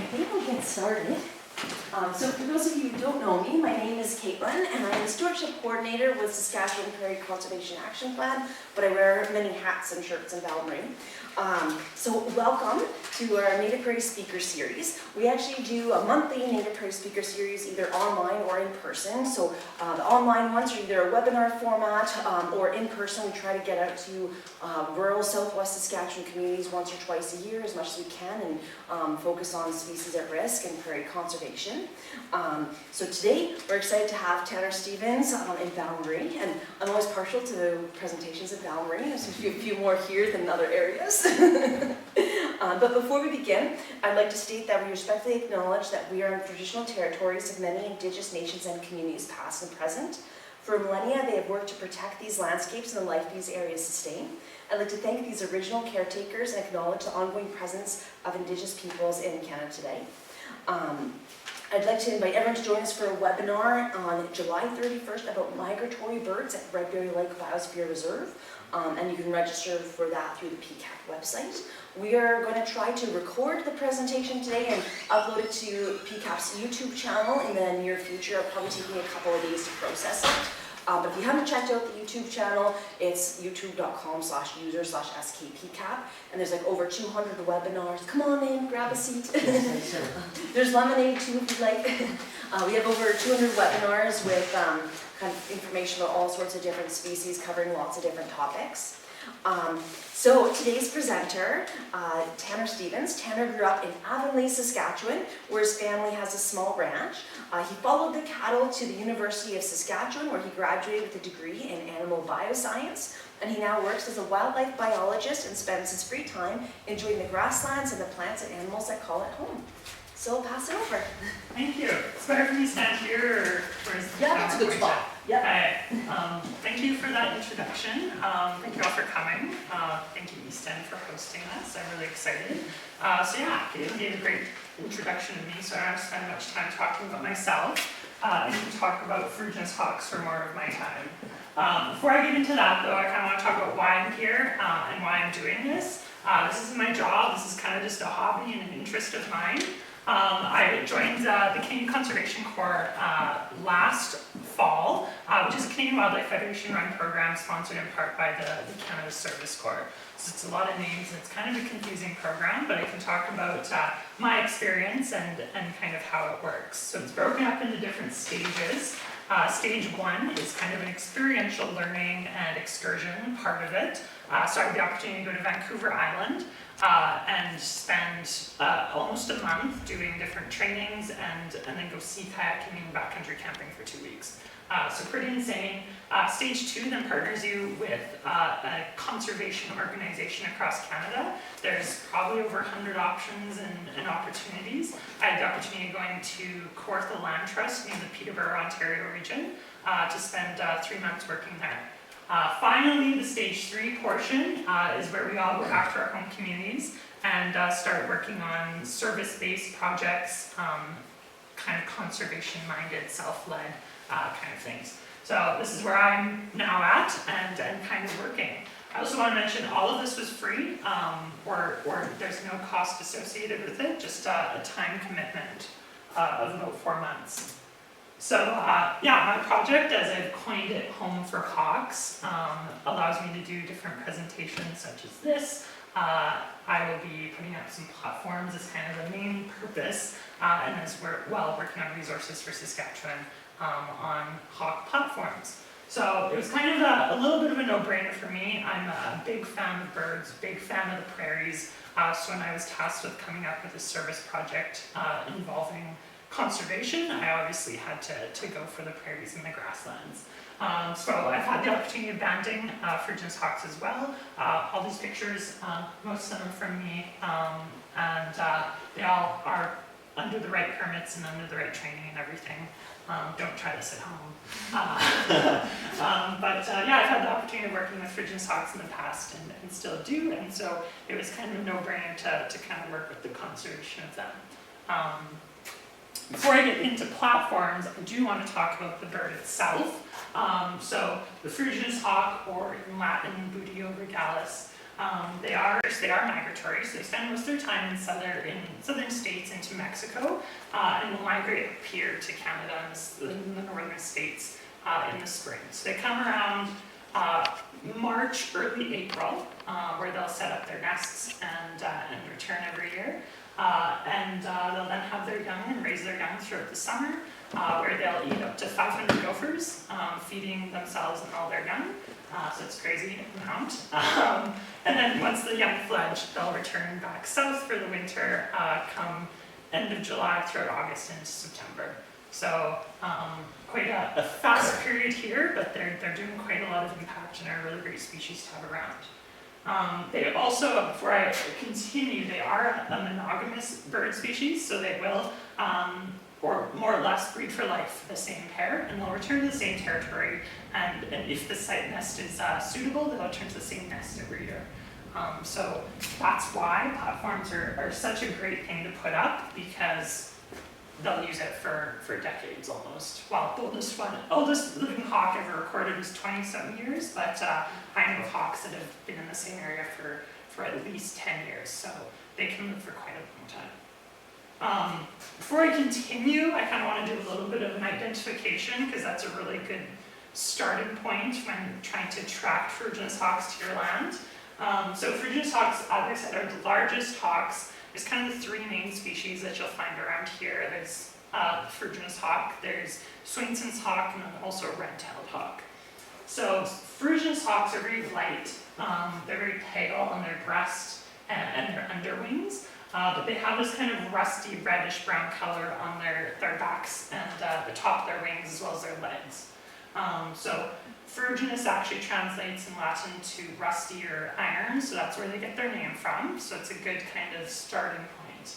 think we'll get started. So for those of you who don't know me, my name is Caitlin, and I'm the Stewardship Coordinator with Saskatchewan Prairie Conservation Action Plan, but I wear many hats and shirts in Avonlea. So welcome to our Native Prairie Speaker Series. We actually do a monthly Native Prairie Speaker Series either online or in person. So the online ones are either a webinar format or in person. We try to get out to rural southwest Saskatchewan communities once or twice a year as much as we can and focus on species at risk and prairie conservation. So today we're excited to have Tanner Stevens in Avonlea, and I'm always partial to presentations at Avonlea. There's a few more here than in other areas. But before we begin, I'd like to state that we respectfully acknowledge that we are in traditional territories of many Indigenous nations and communities past and present. For millennia, they have worked to protect these landscapes and the life these areas sustain. I'd like to thank these original caretakers and acknowledge the ongoing presence of Indigenous peoples in Canada today. I'd like to invite everyone to join us for a webinar on July 31st about migratory birds at Red Berry Lake Biosphere Reserve, and you can register for that through the PCAP website. We are going to try to record the presentation today and upload it to PCAP's YouTube channel in the near future. It'll probably take me a couple of days to process it. But if you haven't checked out the YouTube channel, it's youtube.com/user/skpcap, and there's like over 200 webinars. Come on in, grab a seat. There's lemonade too if you'd like. We have over 200 webinars with kind of information about all sorts of different species covering lots of different topics. So today's presenter, Tanner Stevens. Tanner grew up in Avonlea, Saskatchewan, where his family has a small ranch. He followed the cattle to the University of Saskatchewan, where he graduated with a degree in Animal Bioscience, and he now works as a wildlife biologist and spends his free time enjoying the grasslands and the plants and animals that call it home. So I'll pass it over. Thank you. It's better for me to stand here, or is the that's a good spot. Yep. Okay. Thank you for that introduction. Thank you all for coming. Thank you, East End, for hosting us. I'm really excited. So yeah, Caitlin gave a great introduction to me, so I don't have to spend much time talking about myself. I can talk about Ferruginous hawks for more of my time. Before I get into that, though, I kind of want to talk about why I'm here and why I'm doing this. This isn't my job. This is kind of just a hobby and an interest of mine. I joined the Canadian Conservation Corps last fall, which is a Canadian Wildlife Federation run program sponsored in part by the Canada Service Corps. So it's a lot of names and it's kind of a confusing program, but I can talk about my experience and kind of how it works. So it's broken up into different stages. Stage 1 is kind of an experiential learning and excursion part of it. So I had the opportunity to go to Vancouver Island and spend almost a month doing different trainings and then go sea kayaking and backcountry camping for 2 weeks. So pretty insane. Stage 2 then partners you with a conservation organization across Canada. There's probably over 100 options and opportunities. I had the opportunity of going to Kawartha Land Trust in the Peterborough, Ontario region to spend 3 months working there. Finally, the stage 3 portion is where we all go after our home communities and start working on service-based projects, kind of conservation-minded, self-led kind of things. So this is where I'm now at and kind of working. I also want to mention all of this was free, or there's no cost associated with it, just a time commitment of about 4 months. So yeah, my project, as I've coined it, Home for Hawks, allows me to do different presentations such as this. I will be putting up some platforms as kind of the main purpose, and as we're working on resources for Saskatchewan on hawk platforms. So it was kind of a little bit of a no-brainer for me. I'm a big fan of birds, big fan of the prairies. So when I was tasked with coming up with a service project involving conservation, I obviously had to go for the prairies and the grasslands. So I've had the opportunity of banding Ferruginous hawks as well. All these pictures, most of them are from me, and they all are under the right permits and under the right training and everything. Don't try this at home. But yeah, I've had the opportunity of working with Ferruginous hawks in the past and still do, and so it was kind of a no-brainer to kind of work with the conservation of them. Before I get into platforms, I do want to talk about the bird itself. So the Ferruginous hawk, or in Latin, Buteo regalis, They are migratory, so they spend most of their time in southern states into Mexico, and will migrate up here to Canada and in the northern states in the spring. So they come around March, early April, where they'll set up their nests and return every year. They'll then have their young and raise their young throughout the summer, where they'll eat up to 500 gophers, feeding themselves and all their young. So it's crazy amount. And then once the young fledge, they'll return back south for the winter, come end of July throughout August into September. So quite a fast period here, but they're doing quite a lot of impact and are a really great species to have around. They also, before I continue, they are a monogamous bird species, so they will, or more or less, breed for life, the same pair, and they'll return to the same territory, and if the site nest is suitable, they'll return to the same nest every year. So that's why platforms are such a great thing to put up, because they'll use it for decades almost. Well, the oldest living hawk ever recorded was 27 years, but I know of hawks that have been in the same area for at least 10 years, so they can live for quite a long time. Before I continue, I kind of want to do a little bit of an identification, because that's a really good starting point when trying to attract Ferruginous hawks to your land. So Ferruginous hawks, as I said, are the largest hawks. There's kind of the three main species that you'll find around here. There's Ferruginous hawk, there's Swainson's hawk, and then also red-tailed hawk. So Ferruginous hawks are very light. They're very pale on their breast and their underwings, but they have this kind of rusty reddish-brown color on their backs and the top of their wings as well as their legs. So Ferruginous actually translates in Latin to rusty or iron, so that's where they get their name from. So it's a good kind of starting point.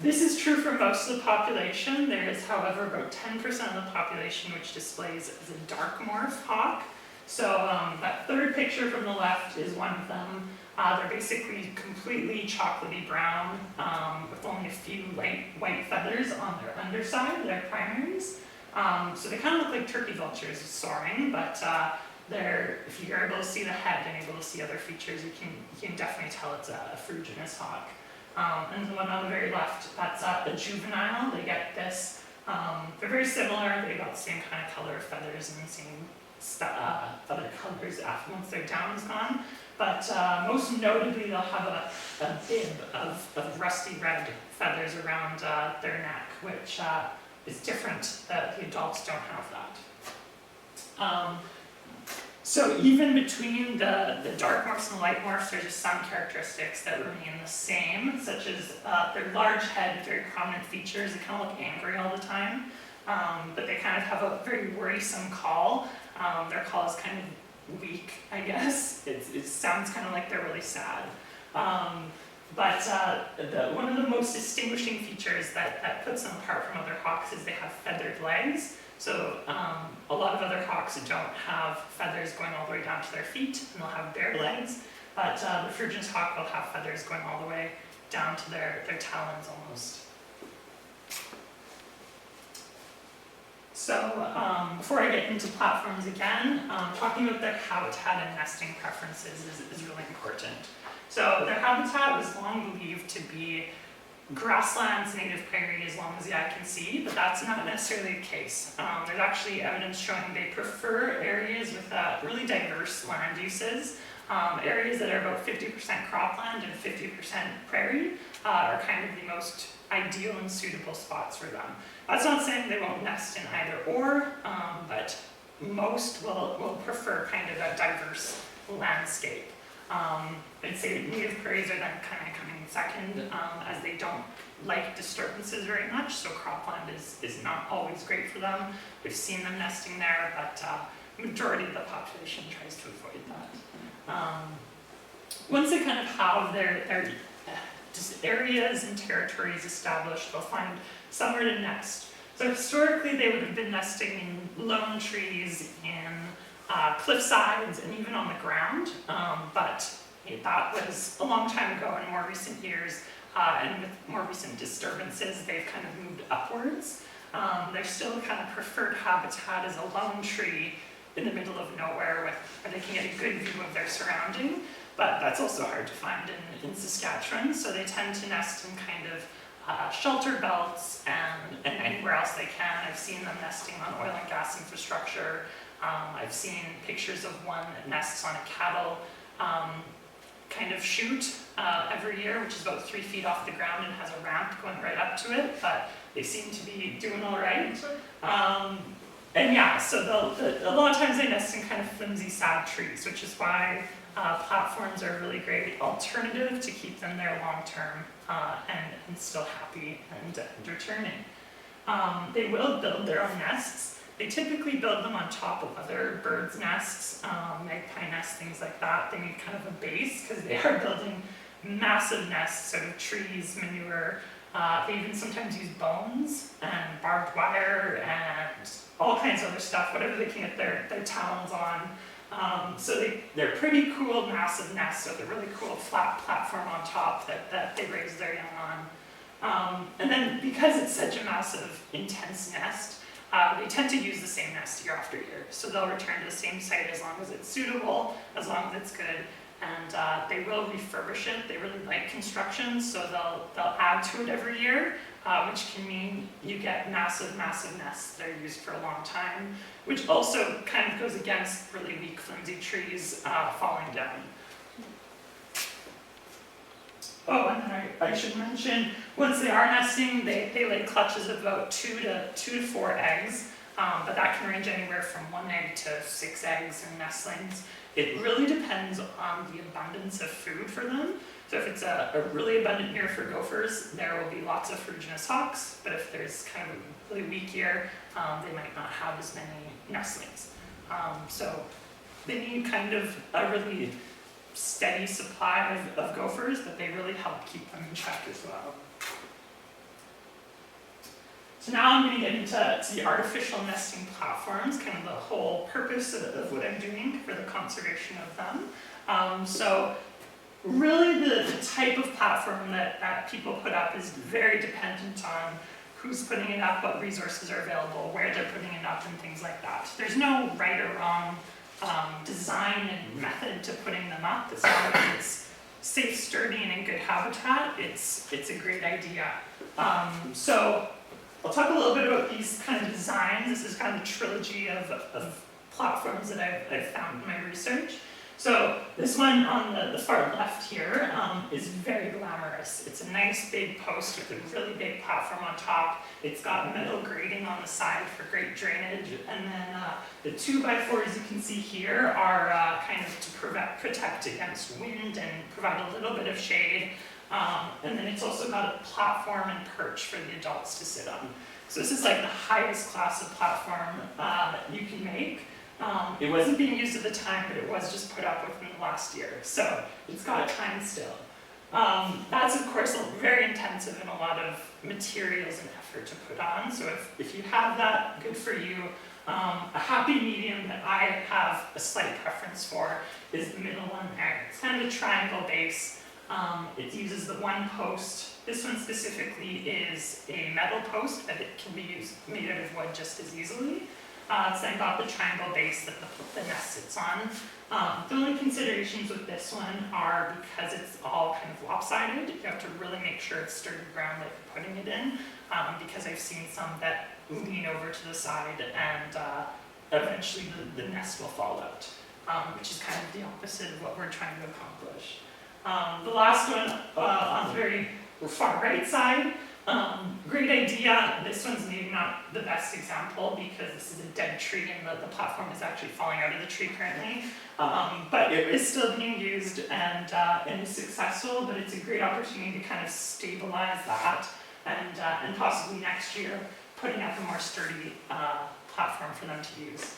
This is true for most of the population. There is, however, about 10% of the population which displays as a dark morph hawk. So that third picture from the left is one of them. They're basically completely chocolatey brown with only a few white feathers on their underside, their primaries. So they kind of look like turkey vultures soaring, but if you're able to see the head and able to see other features, you can definitely tell it's a Ferruginous hawk. And the one on the very left, that's a juvenile. They get this, they're very similar, they've got the same kind of color feathers and the same other colors after once their down is gone. But most notably, they'll have a bib of rusty red feathers around their neck, which is different. The adults don't have that. So even between the dark morphs and the light morphs, there's just some characteristics that remain the same, such as their large head, very prominent features. They kind of look angry all the time, but they kind of have a very worrisome call. Their call is kind of weak, I guess. It sounds kind of like they're really sad. But one of the most distinguishing features that puts them apart from other hawks is they have feathered legs. So a lot of other hawks don't have feathers going all the way down to their feet, and they'll have bare legs. But the Ferruginous hawk will have feathers going all the way down to their talons almost. So before I get into platforms again, talking about their habitat and nesting preferences is really important. So their habitat was long believed to be grasslands, native prairie, as long as the eye can see, but that's not necessarily the case. There's actually evidence showing they prefer areas with really diverse land uses. Areas that are about 50% cropland and 50% prairie are kind of the most ideal and suitable spots for them. That's not saying they won't nest in either or, but most will prefer kind of a diverse landscape. I'd say native prairies are then kind of coming second, as they don't like disturbances very much, so cropland is not always great for them. We've seen them nesting there, but the majority of the population tries to avoid that. Once they kind of have their just areas and territories established, they'll find somewhere to nest. So historically, they would have been nesting in lone trees, in cliff sides, and even on the ground, but that was a long time ago. In more recent years, and with more recent disturbances, they've kind of moved upwards. Their still kind of preferred habitat is a lone tree in the middle of nowhere where they can get a good view of their surrounding, but that's also hard to find in Saskatchewan, so they tend to nest in kind of shelter belts and anywhere else they can. I've seen them nesting on oil and gas infrastructure. I've seen pictures of one that nests on a cattle kind of chute every year, which is about 3 feet off the ground and has a ramp going right up to it, but they seem to be doing all right. And yeah, so a lot of times they nest in kind of flimsy, sad trees, which is why platforms are a really great alternative to keep them there long term and still happy and returning. They will build their own nests. They typically build them on top of other birds' nests, magpie nests, things like that. They need kind of a base because they are building massive nests out of trees, manure. They even sometimes use bones and barbed wire and all kinds of other stuff, whatever they can get their talons on. So they're pretty cool, massive nests with a really cool flat platform on top that they raise their young on. And then because it's such a massive, intense nest, they tend to use the same nest year after year. So they'll return to the same site as long as it's suitable, as long as it's good, and they will refurbish it. They really like construction, so they'll add to it every year, which can mean you get massive, massive nests that are used for a long time, which also kind of goes against really weak, flimsy trees falling down. Oh, and then I should mention, once they are nesting, they lay clutches of about 2 to 4 eggs, but that can range anywhere from 1 egg to 6 eggs in nestlings. It really depends on the abundance of food for them. So if it's a really abundant year for gophers, there will be lots of Ferruginous hawks, but if there's kind of a really weak year, they might not have as many nestlings. So they need kind of a really steady supply of gophers, but they really help keep them in check as well. So now I'm going to get into the artificial nesting platforms, kind of the whole purpose of what I'm doing for the conservation of them. So really the type of platform that people put up is very dependent on who's putting it up, what resources are available, where they're putting it up, and things like that. There's no right or wrong design and method to putting them up. As long as it's safe, sturdy, and in good habitat, it's a great idea. So I'll talk a little bit about these kind of designs. This is kind of a trilogy of platforms that I've found in my research. So this one on the far left here is very glamorous. It's a nice big post with a really big platform on top. It's got metal grating on the side for great drainage. And then the 2x4s you can see here are kind of to protect against wind and provide a little bit of shade. And then it's also got a platform and perch for the adults to sit on. So this is like the highest class of platform that you can make. It wasn't being used at the time, but it was just put up within the last year. So it's got time still. That's of course very intensive and a lot of materials and effort to put on. So if you have that, good for you. A happy medium that I have a slight preference for is the middle one there. It's kind of a triangle base. It uses the one post. This one specifically is a metal post, but it can be made out of wood just as easily. So I got the triangle base that the nest sits on. The only considerations with this one are because it's all kind of lopsided, you have to really make sure it's sturdy ground that you're putting it in, because I've seen some that lean over to the side and eventually the nest will fall out, which is kind of the opposite of what we're trying to accomplish. The last one on the very far right side, great idea. This one's maybe not the best example because this is a dead tree and the platform is actually falling out of the tree currently. But it is still being used and is successful, but it's a great opportunity to kind of stabilize that and possibly next year putting up a more sturdy platform for them to use.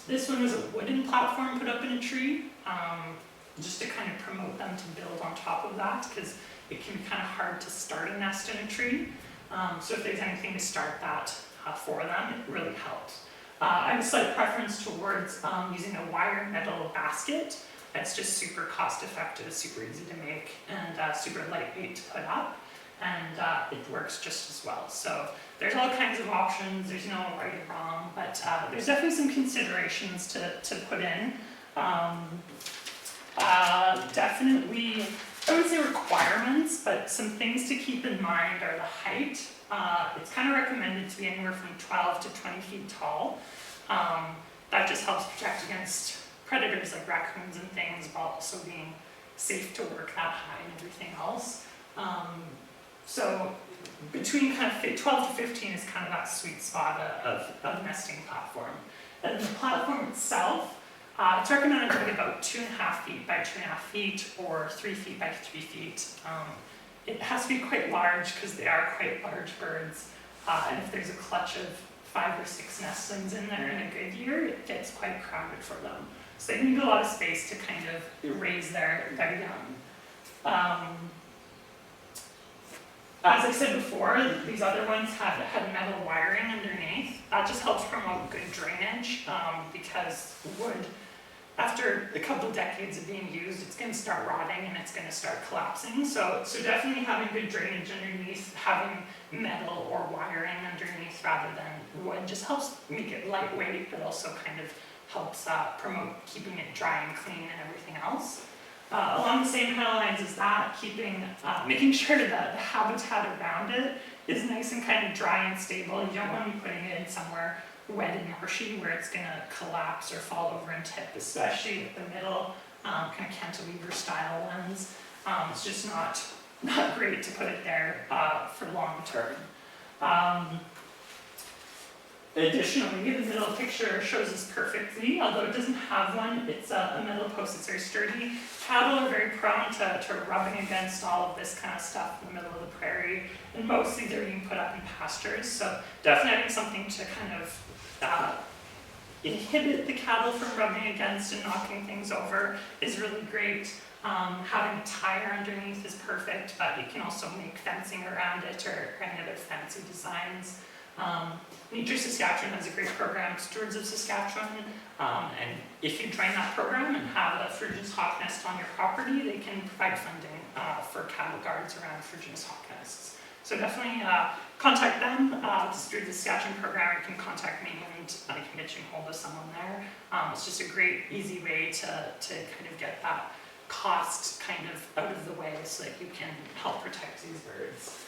This one was a wooden platform put up in a tree, just to kind of promote them to build on top of that, because it can be kind of hard to start a nest in a tree. So if there's anything to start that for them, it really helps. I have a slight preference towards using a wire metal basket. That's just super cost effective, super easy to make, and super lightweight to put up. and it works just as well. So there's all kinds of options, there's no right or wrong, but there's definitely some considerations to put in. Definitely, I would say requirements, but some things to keep in mind are the height. It's kind of recommended to be anywhere from 12 to 20 feet tall. That just helps protect against predators like raccoons and things, while also being safe to work that high and everything else. So between kind of 12 to 15 is kind of that sweet spot of nesting platform. And the platform itself, it's recommended to be about 2.5 feet by 2.5 feet or 3 feet by 3 feet. It has to be quite large because they are quite large birds. And if there's a clutch of 5 or 6 nestlings in there in a good year, it gets quite crowded for them. So they need a lot of space to kind of raise their young. As I said before, these other ones had metal wiring underneath. That just helps promote good drainage because wood, after a couple decades of being used, it's going to start rotting and it's going to start collapsing. So definitely having good drainage underneath, having metal or wiring underneath rather than wood just helps make it lightweight, but also kind of helps promote keeping it dry and clean and everything else. Along the same kind of lines as that, making sure that the habitat around it is nice and kind of dry and stable. You don't want to be putting it in somewhere wet and marshy where it's going to collapse or fall over and tip, especially at the middle, kind of cantilever style ones. It's just not great to put it there for long term. Additionally, the middle picture shows this perfectly. Although it doesn't have one, it's a metal post that's very sturdy. Cattle are very prone to rubbing against all of this kind of stuff in the middle of the prairie, and mostly they're being put up in pastures. So definitely having something to kind of inhibit the cattle from rubbing against and knocking things over is really great. Having a tire underneath is perfect, but you can also make fencing around it or any other fancy designs. Nature Saskatchewan has a great program, Stewards of Saskatchewan, and if you join that program and have a Ferruginous Hawk nest on your property, they can provide funding for cattle guards around Ferruginous Hawk nests. So definitely contact them, the Stewards of Saskatchewan program. You can contact me and I can get you in hold of someone there. It's just a great, easy way to kind of get that cost kind of out of the way so that you can help protect these birds.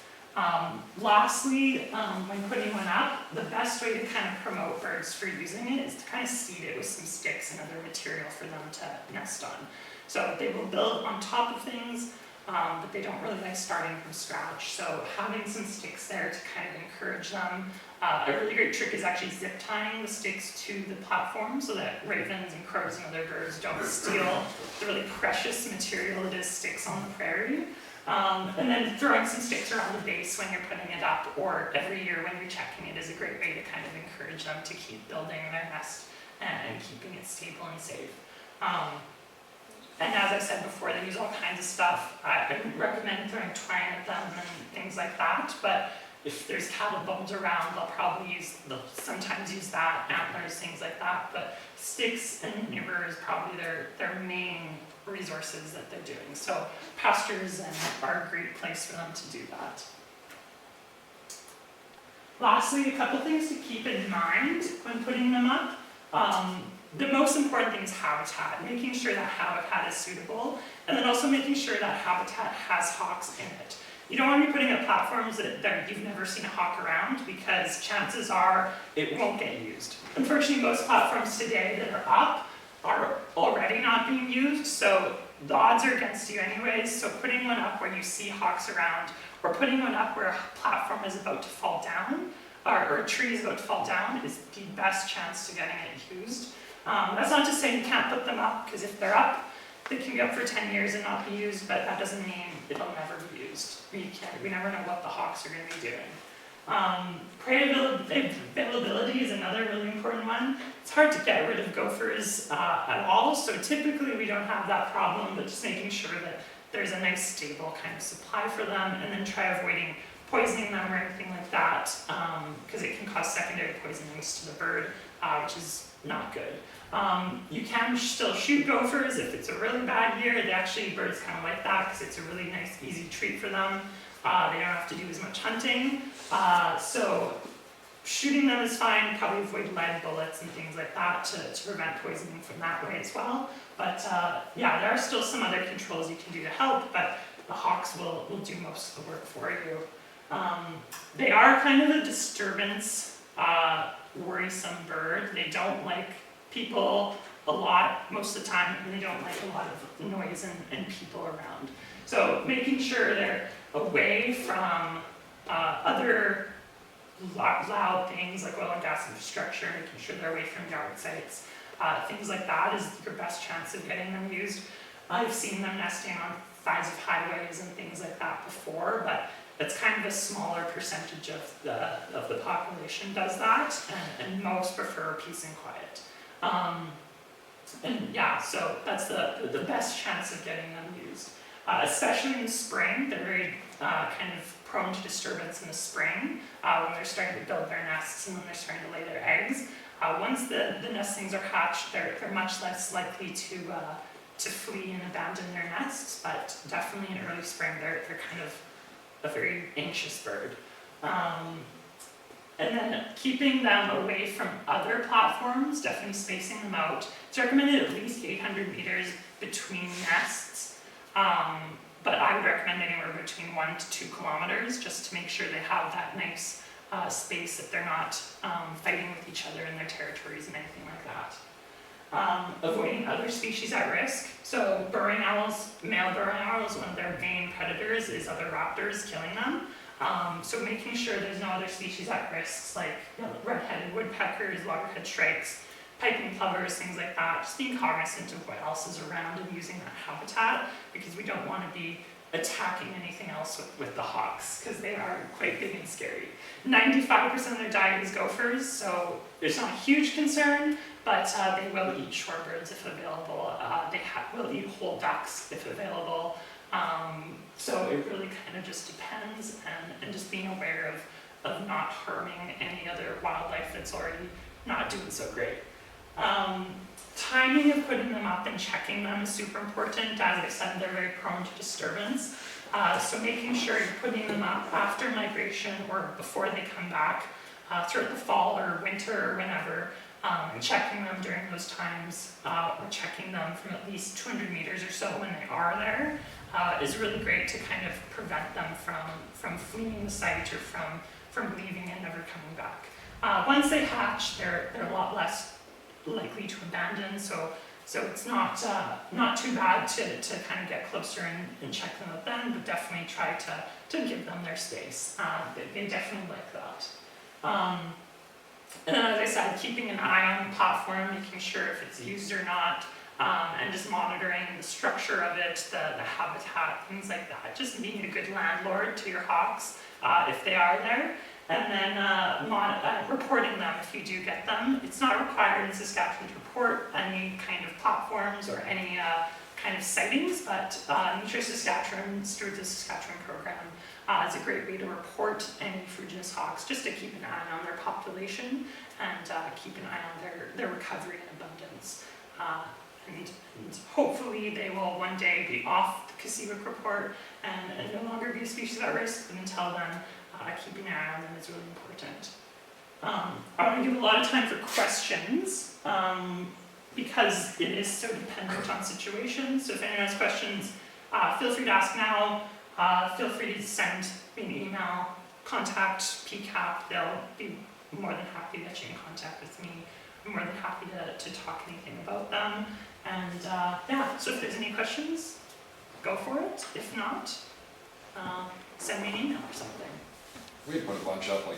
Lastly, when putting one up, the best way to kind of promote birds for using it is to kind of seed it with some sticks and other material for them to nest on. So they will build on top of things, but they don't really like starting from scratch. So having some sticks there to kind of encourage them. A really great trick is actually zip tying the sticks to the platform so that ravens and crows and other birds don't steal the really precious material that is sticks on the prairie. And then throwing some sticks around the base when you're putting it up, or every year when you're checking it, is a great way to kind of encourage them to keep building their nest and keeping it stable and safe. And as I said before, they use all kinds of stuff. I would recommend throwing twine at them and things like that, but if there's cattle bones around, they'll sometimes use that, antlers, things like that, but sticks and manure is probably their main resources that they're doing. So pastures are a great place for them to do that. Lastly, a couple things to keep in mind when putting them up. The most important thing is habitat, making sure that habitat is suitable, and then also making sure that habitat has hawks in it. You don't want to be putting up platforms that you've never seen a hawk around, because chances are it won't get used. Unfortunately, most platforms today that are up are already not being used, so the odds are against you anyways. So putting one up where you see hawks around, or putting one up where a platform is about to fall down, or a tree is about to fall down, is the best chance to getting it used. That's not to say you can't put them up, because if they're up, they can be up for 10 years and not be used, but that doesn't mean it'll never be used. We never know what the hawks are going to be doing. Prey availability is another really important one. It's hard to get rid of gophers at all, so typically we don't have that problem, but just making sure that there's a nice stable kind of supply for them, and then try avoiding poisoning them or anything like that, because it can cause secondary poisonings to the bird. which is not good. You can still shoot gophers if it's a really bad year. Birds kind of like that because it's a really nice, easy treat for them. They don't have to do as much hunting. So shooting them is fine. Probably avoid lead bullets and things like that to prevent poisoning from that way as well. But yeah, there are still some other controls you can do to help, but the hawks will do most of the work for you. They are kind of a disturbance, worrisome bird. They don't like people a lot most of the time, and they don't like a lot of noise and people around. So making sure they're away from other loud things like oil and gas infrastructure, making sure they're away from yard sites, things like that is your best chance of getting them used. I've seen them nesting on sides of highways and things like that before, but it's kind of a smaller percentage of the population does that, and most prefer peace and quiet. And yeah, so that's the best chance of getting them used. Especially in the spring, they're very kind of prone to disturbance in the spring when they're starting to build their nests and when they're starting to lay their eggs. Once the nestlings are hatched, they're much less likely to flee and abandon their nests, but definitely in early spring, they're kind of a very anxious bird. And then keeping them away from other platforms, definitely spacing them out. It's recommended at least 800 meters between nests, but I would recommend anywhere between 1 to 2 kilometers just to make sure they have that nice space, that they're not fighting with each other in their territories and anything like that. Avoiding other species at risk. So burrowing owls, male burrowing owls, one of their main predators is other raptors killing them. So making sure there's no other species at risk, like red-headed woodpeckers, loggerhead shrikes, piping plovers, things like that. Just being cognizant of what else is around and using that habitat, because we don't want to be attacking anything else with the hawks, because they are quite big and scary. 95% of their diet is gophers, so it's not a huge concern, but they will eat shorebirds if available. They will eat whole ducks if available. So it really kind of just depends, and just being aware of not harming any other wildlife that's already not doing so great. Timing of putting them up and checking them is super important. As I said, they're very prone to disturbance. So making sure you're putting them up after migration or before they come back, throughout the fall or winter or whenever, and checking them during those times, or checking them from at least 200 meters or so when they are there, is really great to kind of prevent them from fleeing the site or from leaving and never coming back. Once they hatch, they're a lot less likely to abandon, so it's not too bad to kind of get closer and check them out then, but definitely try to give them their space. They definitely like that. And then, as I said, keeping an eye on the platform, making sure if it's used or not, and just monitoring the structure of it, the habitat, things like that. Just being a good landlord to your hawks if they are there. And then reporting them if you do get them. It's not required in Saskatchewan to report any kind of platforms or any kind of sightings, but Nature Saskatchewan, Stewards of Saskatchewan program is a great way to report any Ferruginous hawks, just to keep an eye on their population and keep an eye on their recovery and abundance. And hopefully they will one day be off the Kasiwak report and no longer be a species at risk, but until then, keeping an eye on them is really important. I want to give a lot of time for questions because it is so dependent on situations. So if anyone has questions, feel free to ask now. Feel free to send me an email, contact PCAP. They'll be more than happy to get you in contact with me. I'm more than happy to talk anything about them. And yeah, so if there's any questions, go for it. If not, send me an email or something. We had put a bunch up like